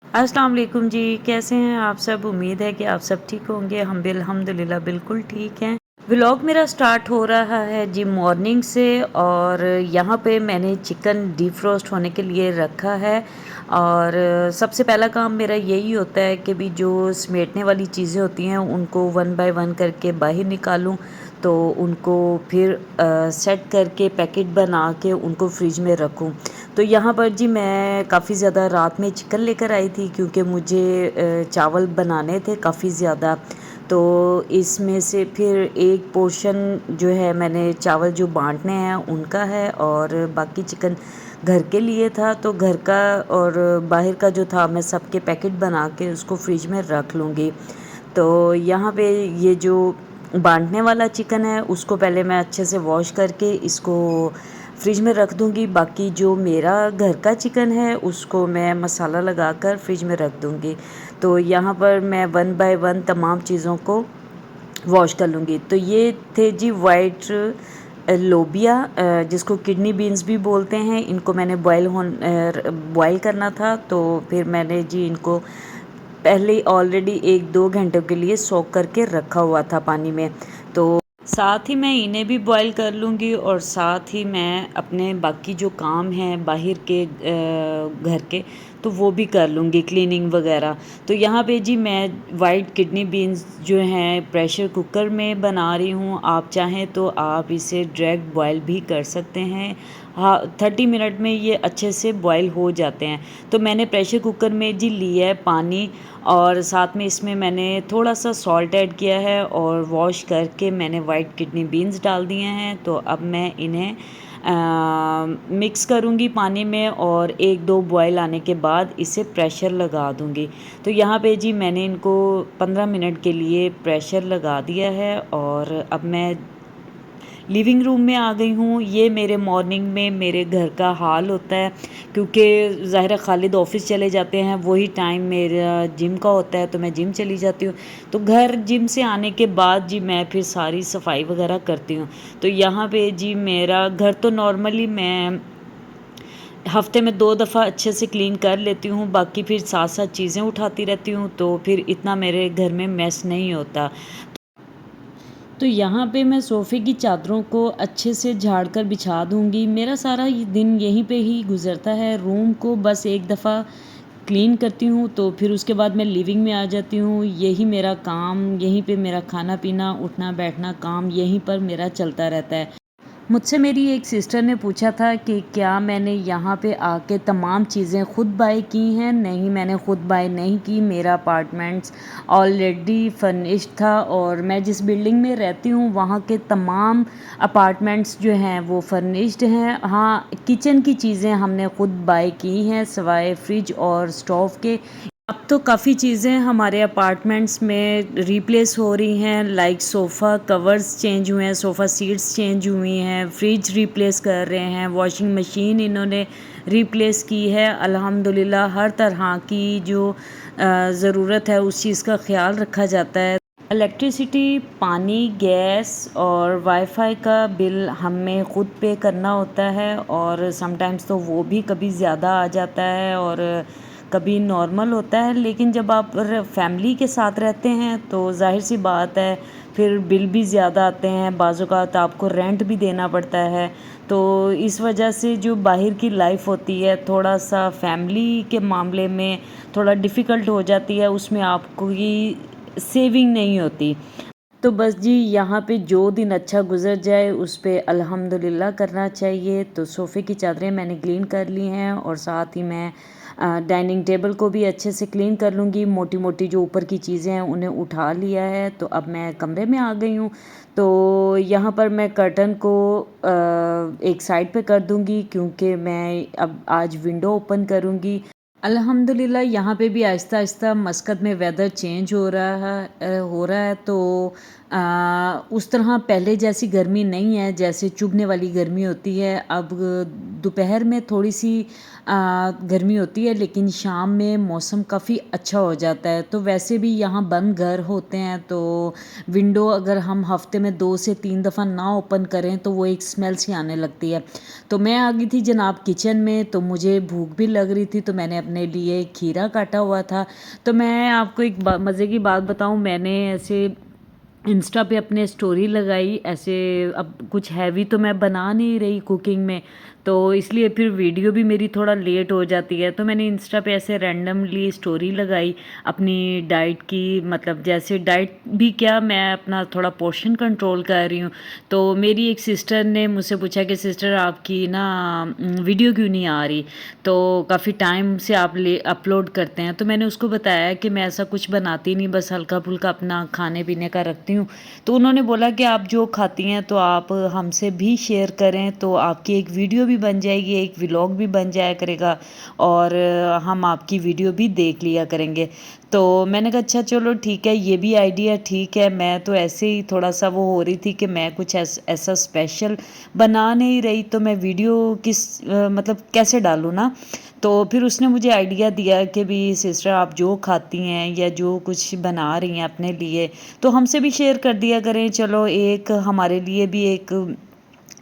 अस्सलाम वालेकुम जी, कैसे हैं आप सब? उम्मीद है कि आप सब ठीक होंगे। हम भी अल्हम्दुलिल्लाह बिल्कुल ठीक हैं। व्लॉग मेरा स्टार्ट हो रहा है जी मॉर्निंग से, और यहाँ पे मैंने चिकन डीफ्रोस्ट होने के लिए रखा है। और सबसे पहला काम मेरा यही होता है कि भी जो समेटने वाली चीज़ें होती हैं उनको वन बाय वन करके बाहर निकालूं, तो उनको फिर सेट करके पैकेट बना के उनको फ्रिज में रखूं। तो यहाँ पर जी मैं काफ़ी ज़्यादा रात में चिकन लेकर आई थी, क्योंकि मुझे चावल बनाने थे काफ़ी ज़्यादा। तो इसमें से फिर एक पोर्शन जो है मैंने चावल जो बांटने हैं उनका है, और बाकी चिकन घर के लिए था। तो घर का और बाहर का जो था मैं सबके पैकेट बना के उसको फ्रिज में रख लूँगी। तो यहाँ पे ये जो बांटने वाला चिकन है उसको पहले मैं अच्छे से वॉश करके इसको फ्रिज में रख दूँगी। बाकी जो मेरा घर का चिकन है उसको मैं मसाला लगाकर फ्रिज में रख दूँगी। तो यहाँ पर मैं वन बाय वन तमाम चीज़ों को वॉश कर लूँगी। तो ये थे जी वाइट लोबिया, जिसको किडनी बीन्स भी बोलते हैं। इनको मैंने बॉयल करना था, तो फिर मैंने जी इनको पहले ऑलरेडी 1-2 घंटों के लिए सोक करके रखा हुआ था पानी में। तो साथ ही मैं इन्हें भी बॉईल कर लूँगी, और साथ ही मैं अपने बाकी जो काम हैं बाहर के घर के, तो वो भी कर लूँगी, क्लीनिंग वगैरह। तो यहाँ पे जी मैं वाइट किडनी बीन्स जो हैं प्रेशर कुकर में बना रही हूँ। आप चाहें तो आप इसे डायरेक्ट बॉईल भी कर सकते हैं। हाँ, 30 मिनट में ये अच्छे से बॉईल हो जाते हैं। तो मैंने प्रेशर कुकर में जी लिया है पानी, और साथ में इसमें मैंने थोड़ा सा सॉल्ट ऐड किया है, और वॉश करके मैंने वाइट किडनी बीन्स डाल दिए हैं। तो अब मैं इन्हें मिक्स करूँगी पानी में, और 1-2 बॉयल आने के बाद इसे प्रेशर लगा दूँगी। तो यहाँ पे जी मैंने इनको 15 मिनट के लिए प्रेशर लगा दिया है, और अब मैं लिविंग रूम में आ गई हूँ। ये मेरे मॉर्निंग में मेरे घर का हाल होता है, क्योंकि ज़ाहिर खालिद ऑफिस चले जाते हैं, वही टाइम मेरा जिम का होता है, तो मैं जिम चली जाती हूँ। तो घर जिम से आने के बाद जी मैं फिर सारी सफाई वगैरह करती हूँ। तो यहाँ पे जी मेरा घर तो नॉर्मली मैं हफ्ते में 2 दफ़ा अच्छे से क्लीन कर लेती हूँ, बाकी फिर साथ साथ चीज़ें उठाती रहती हूँ, तो फिर इतना मेरे घर में मैस नहीं होता। तो यहाँ पे मैं सोफ़े की चादरों को अच्छे से झाड़ कर बिछा दूँगी। मेरा सारा ये दिन यहीं पे ही गुज़रता है। रूम को बस एक दफ़ा क्लीन करती हूँ, तो फिर उसके बाद मैं लिविंग में आ जाती हूँ। यही मेरा काम, यहीं पे मेरा खाना-पीना, उठना-बैठना काम यहीं पर मेरा चलता रहता है। मुझसे मेरी एक सिस्टर ने पूछा था कि क्या मैंने यहाँ पे आके तमाम चीज़ें ख़ुद बाय की हैं। नहीं, मैंने ख़ुद बाय नहीं की। मेरा अपार्टमेंट्स ऑलरेडी फर्निश्ड था, और मैं जिस बिल्डिंग में रहती हूँ वहाँ के तमाम अपार्टमेंट्स जो हैं वो फर्निश्ड हैं। हाँ, किचन की चीज़ें हमने ख़ुद बाय की हैं सिवाय फ्रिज और स्टोव के। अब तो काफ़ी चीज़ें हमारे अपार्टमेंट्स में रिप्लेस हो रही हैं, लाइक सोफ़ा कवर्स चेंज हुए हैं, सोफ़ा सीट्स चेंज हुई हैं, फ्रिज रिप्लेस कर रहे हैं, वॉशिंग मशीन इन्होंने रिप्लेस की है। अल्हम्दुलिल्लाह हर तरह की जो ज़रूरत है उस चीज़ का ख्याल रखा जाता है। इलेक्ट्रिसिटी, पानी, गैस और वाईफ़ाई का बिल हमें ख़ुद पे करना होता है, और समटाइम्स तो वो भी कभी ज़्यादा आ जाता है और कभी नॉर्मल होता है। लेकिन जब आप फैमिली के साथ रहते हैं तो ज़ाहिर सी बात है फिर बिल भी ज़्यादा आते हैं, बाज़ औक़ात आपको रेंट भी देना पड़ता है। तो इस वजह से जो बाहर की लाइफ होती है थोड़ा सा फैमिली के मामले में थोड़ा डिफ़िकल्ट हो जाती है, उसमें आपको ही सेविंग नहीं होती। तो बस जी यहाँ पे जो दिन अच्छा गुज़र जाए उस पे अल्हम्दुलिल्लाह करना चाहिए। तो सोफ़े की चादरें मैंने क्लीन कर ली हैं, और साथ ही मैं डाइनिंग टेबल को भी अच्छे से क्लीन कर लूँगी। मोटी-मोटी जो ऊपर की चीज़ें हैं उन्हें उठा लिया है। तो अब मैं कमरे में आ गई हूँ। तो यहाँ पर मैं कर्टन को एक साइड पे कर दूँगी, क्योंकि मैं अब आज विंडो ओपन करूँगी। अल्हम्दुलिल्लाह यहाँ पे भी आहिस्ता-आहिस्ता मस्कत में वेदर चेंज हो रहा है तो उस तरह पहले जैसी गर्मी नहीं है, जैसे चुभने वाली गर्मी होती है। अब दोपहर में थोड़ी सी गर्मी होती है, लेकिन शाम में मौसम काफ़ी अच्छा हो जाता है। तो वैसे भी यहाँ बंद घर होते हैं, तो विंडो अगर हम हफ्ते में 2 से 3 दफ़ा ना ओपन करें तो वो एक स्मेल सी आने लगती है। तो मैं आ गई थी जनाब किचन में, तो मुझे भूख भी लग रही थी, तो मैंने अपने लिए खीरा काटा हुआ था। तो मैं आपको एक मज़े की बात बताऊं, मैंने ऐसे इंस्टा पे अपने स्टोरी लगाई ऐसे। अब कुछ हैवी तो मैं बना नहीं रही कुकिंग में, तो इसलिए फिर वीडियो भी मेरी थोड़ा लेट हो जाती है। तो मैंने इंस्टा पे ऐसे रैंडमली स्टोरी लगाई अपनी डाइट की, मतलब जैसे डाइट भी क्या, मैं अपना थोड़ा पोर्शन कंट्रोल कर रही हूँ। तो मेरी एक सिस्टर ने मुझसे पूछा कि सिस्टर आपकी ना वीडियो क्यों नहीं आ रही, तो काफ़ी टाइम से आप अपलोड करते हैं। तो मैंने उसको बताया कि मैं ऐसा कुछ बनाती नहीं, बस हल्का फुल्का अपना खाने पीने का रखती हूँ। तो उन्होंने बोला कि आप जो खाती हैं तो आप हमसे भी शेयर करें, तो आपकी एक वीडियो भी बन जाएगी, एक व्लॉग भी बन जाया करेगा, और हम आपकी वीडियो भी देख लिया करेंगे। तो मैंने कहा अच्छा चलो ठीक है, ये भी आइडिया ठीक है। मैं तो ऐसे ही थोड़ा सा वो हो रही थी कि मैं कुछ ऐसा स्पेशल बना नहीं रही, तो मैं वीडियो मतलब कैसे डालूँ ना। तो फिर उसने मुझे आइडिया दिया कि भी सिस्टर आप जो खाती हैं या जो कुछ बना रही हैं अपने लिए, तो हमसे भी शेयर कर दिया करें। चलो एक हमारे लिए भी एक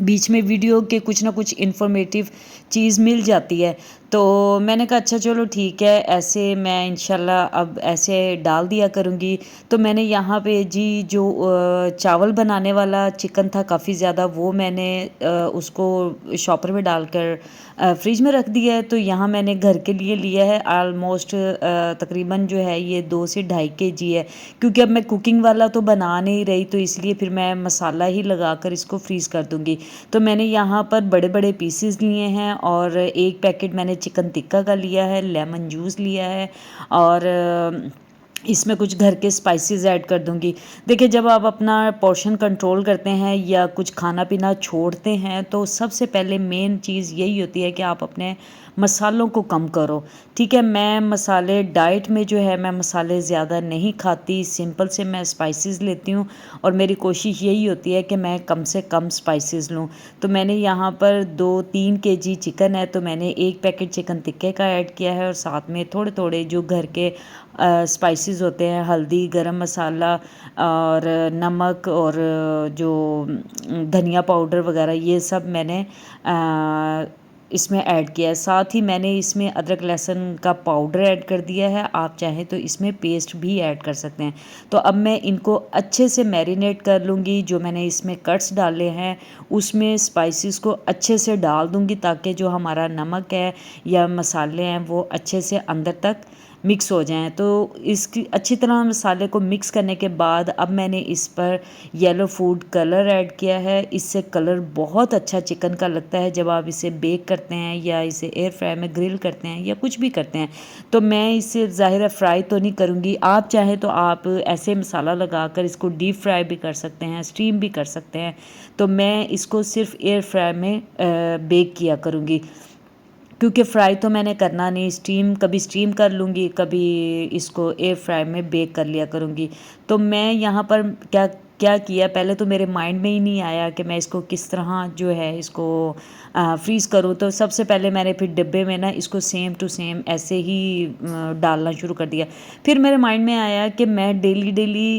बीच में वीडियो के कुछ ना कुछ इन्फॉर्मेटिव चीज़ मिल जाती है। तो मैंने कहा अच्छा चलो ठीक है, ऐसे मैं इंशाल्लाह अब ऐसे डाल दिया करूँगी। तो मैंने यहाँ पे जी जो चावल बनाने वाला चिकन था काफ़ी ज़्यादा, वो मैंने उसको शॉपर में डालकर फ्रिज में रख दिया है। तो यहाँ मैंने घर के लिए लिया है आलमोस्ट तकरीबन जो है ये 2 से ढाई केजी है, क्योंकि अब मैं कुकिंग वाला तो बना नहीं रही, तो इसलिए फिर मैं मसाला ही लगाकर इसको फ्रीज़ कर दूँगी। तो मैंने यहाँ पर बड़े बड़े पीसेस लिए हैं, और एक पैकेट मैंने चिकन टिक्का का लिया है, लेमन जूस लिया है, और इसमें कुछ घर के स्पाइसेस ऐड कर दूंगी। देखिए जब आप अपना पोर्शन कंट्रोल करते हैं या कुछ खाना पीना छोड़ते हैं, तो सबसे पहले मेन चीज़ यही होती है कि आप अपने मसालों को कम करो। ठीक है, मैं मसाले डाइट में जो है मैं मसाले ज़्यादा नहीं खाती, सिंपल से मैं स्पाइसेस लेती हूँ, और मेरी कोशिश यही होती है कि मैं कम से कम स्पाइसेस लूँ। तो मैंने यहाँ पर 2-3 केजी चिकन है, तो मैंने एक पैकेट चिकन टिक्के का ऐड किया है, और साथ में थोड़े थोड़े जो घर के स्पाइसेस होते हैं, हल्दी, गरम मसाला और नमक, और जो धनिया पाउडर वगैरह, ये सब मैंने इसमें ऐड किया है। साथ ही मैंने इसमें अदरक लहसुन का पाउडर ऐड कर दिया है, आप चाहें तो इसमें पेस्ट भी ऐड कर सकते हैं। तो अब मैं इनको अच्छे से मैरिनेट कर लूँगी। जो मैंने इसमें कट्स डाले हैं उसमें स्पाइसेस को अच्छे से डाल दूँगी, ताकि जो हमारा नमक है या मसाले हैं वो अच्छे से अंदर तक मिक्स हो जाएं। तो इसकी अच्छी तरह मसाले को मिक्स करने के बाद अब मैंने इस पर येलो फूड कलर ऐड किया है। इससे कलर बहुत अच्छा चिकन का लगता है जब आप इसे बेक करते हैं या इसे एयर फ्राई में ग्रिल करते हैं या कुछ भी करते हैं। तो मैं इसे ज़ाहिर है फ्राई तो नहीं करूँगी, आप चाहें तो आप ऐसे मसाला लगाकर इसको डीप फ्राई भी कर सकते हैं, स्टीम भी कर सकते हैं। तो मैं इसको सिर्फ एयर फ्राई में बेक किया करूँगी, क्योंकि फ्राई तो मैंने करना नहीं, स्टीम कभी स्टीम कर लूँगी, कभी इसको एयर फ्राई में बेक कर लिया करूँगी। तो मैं यहाँ पर क्या क्या किया, पहले तो मेरे माइंड में ही नहीं आया कि मैं इसको किस तरह जो है इसको फ्रीज़ करूँ। तो सबसे पहले मैंने फिर डिब्बे में ना इसको सेम टू सेम ऐसे ही डालना शुरू कर दिया। फिर मेरे माइंड में आया कि मैं डेली डेली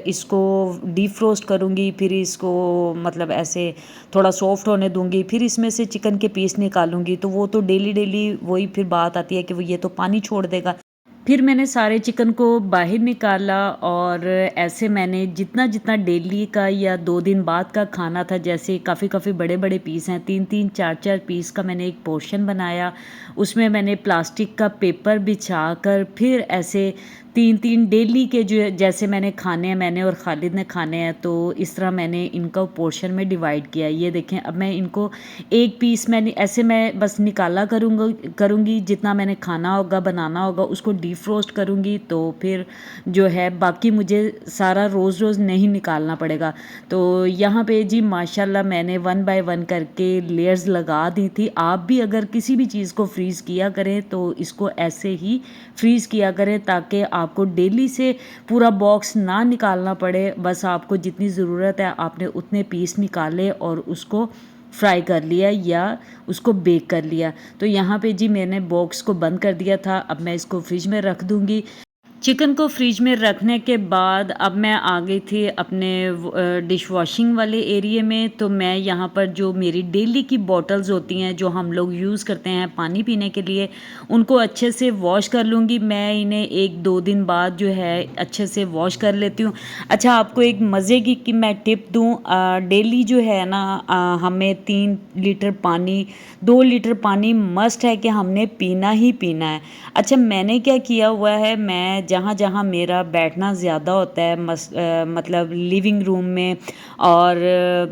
इसको डीप फ्रोस्ट करूँगी, फिर इसको मतलब ऐसे थोड़ा सॉफ्ट होने दूँगी, फिर इसमें से चिकन के पीस निकालूँगी, तो वो तो डेली डेली वही फिर बात आती है कि वो ये तो पानी छोड़ देगा। फिर मैंने सारे चिकन को बाहर निकाला, और ऐसे मैंने जितना जितना डेली का या 2 दिन बाद का खाना था, जैसे काफ़ी काफ़ी बड़े बड़े पीस हैं, 3-3 4-4 पीस का मैंने एक पोर्शन बनाया। उसमें मैंने प्लास्टिक का पेपर बिछा कर फिर ऐसे 3-3 डेली के जो जैसे मैंने खाने हैं, मैंने और खालिद ने खाने हैं, तो इस तरह मैंने इनका पोर्शन में डिवाइड किया। ये देखें, अब मैं इनको एक पीस मैंने ऐसे मैं बस निकाला करूँगी जितना मैंने खाना होगा बनाना होगा उसको डीप फ्रोस्ट करूँगी, तो फिर जो है बाकी मुझे सारा रोज़ रोज़ नहीं निकालना पड़ेगा। तो यहाँ पे जी माशाल्लाह मैंने 1 बाय 1 करके लेयर्स लगा दी थी। आप भी अगर किसी भी चीज़ को फ्रीज़ किया करें तो इसको ऐसे ही फ्रीज़ किया करें, ताकि आपको डेली से पूरा बॉक्स ना निकालना पड़े, बस आपको जितनी ज़रूरत है आपने उतने पीस निकाले और उसको फ्राई कर लिया या उसको बेक कर लिया। तो यहाँ पे जी मैंने बॉक्स को बंद कर दिया था, अब मैं इसको फ्रिज में रख दूँगी। चिकन को फ्रिज में रखने के बाद अब मैं आ गई थी अपने डिश वॉशिंग वाले एरिए में। तो मैं यहाँ पर जो मेरी डेली की बॉटल्स होती हैं जो हम लोग यूज़ करते हैं पानी पीने के लिए, उनको अच्छे से वॉश कर लूँगी। मैं इन्हें 1-2 दिन बाद जो है अच्छे से वॉश कर लेती हूँ। अच्छा, आपको एक मज़े की मैं टिप दूँ, डेली जो है ना हमें 3 लीटर पानी 2 लीटर पानी मस्ट है कि हमने पीना ही पीना है। अच्छा, मैंने क्या किया हुआ है, मैं जहाँ जहाँ मेरा बैठना ज़्यादा होता है मतलब लिविंग रूम में और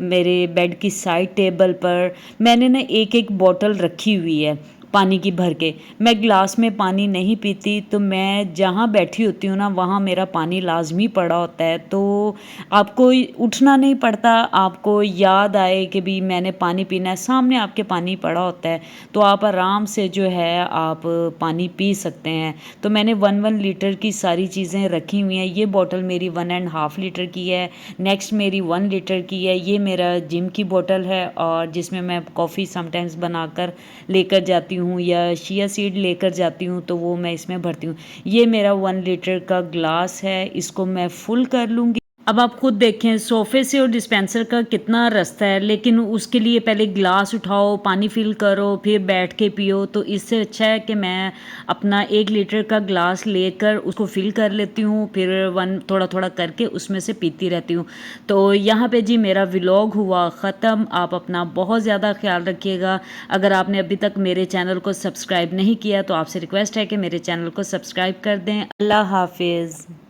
मेरे बेड की साइड टेबल पर मैंने ना एक एक बॉटल रखी हुई है पानी की भर के। मैं ग्लास में पानी नहीं पीती, तो मैं जहाँ बैठी होती हूँ ना वहाँ मेरा पानी लाजमी पड़ा होता है। तो आपको उठना नहीं पड़ता, आपको याद आए कि भी मैंने पानी पीना है, सामने आपके पानी पड़ा होता है, तो आप आराम से जो है आप पानी पी सकते हैं। तो मैंने 1 लीटर की सारी चीज़ें रखी हुई हैं। ये बॉटल मेरी 1.5 लीटर की है, नेक्स्ट मेरी 1 लीटर की है। ये मेरा जिम की बॉटल है और जिसमें मैं कॉफ़ी समटाइम्स बनाकर लेकर जाती हूँ या चिया सीड लेकर जाती हूँ, तो वो मैं इसमें भरती हूँ। ये मेरा 1 लीटर का ग्लास है, इसको मैं फुल कर लूँगी। अब आप खुद देखें सोफ़े से और डिस्पेंसर का कितना रास्ता है, लेकिन उसके लिए पहले ग्लास उठाओ, पानी फिल करो, फिर बैठ के पियो। तो इससे अच्छा है कि मैं अपना 1 लीटर का ग्लास लेकर उसको फिल कर लेती हूँ, फिर थोड़ा थोड़ा करके उसमें से पीती रहती हूँ। तो यहाँ पे जी मेरा व्लॉग हुआ ख़त्म। आप अपना बहुत ज़्यादा ख्याल रखिएगा। अगर आपने अभी तक मेरे चैनल को सब्सक्राइब नहीं किया तो आपसे रिक्वेस्ट है कि मेरे चैनल को सब्सक्राइब कर दें। अल्लाह हाफिज़।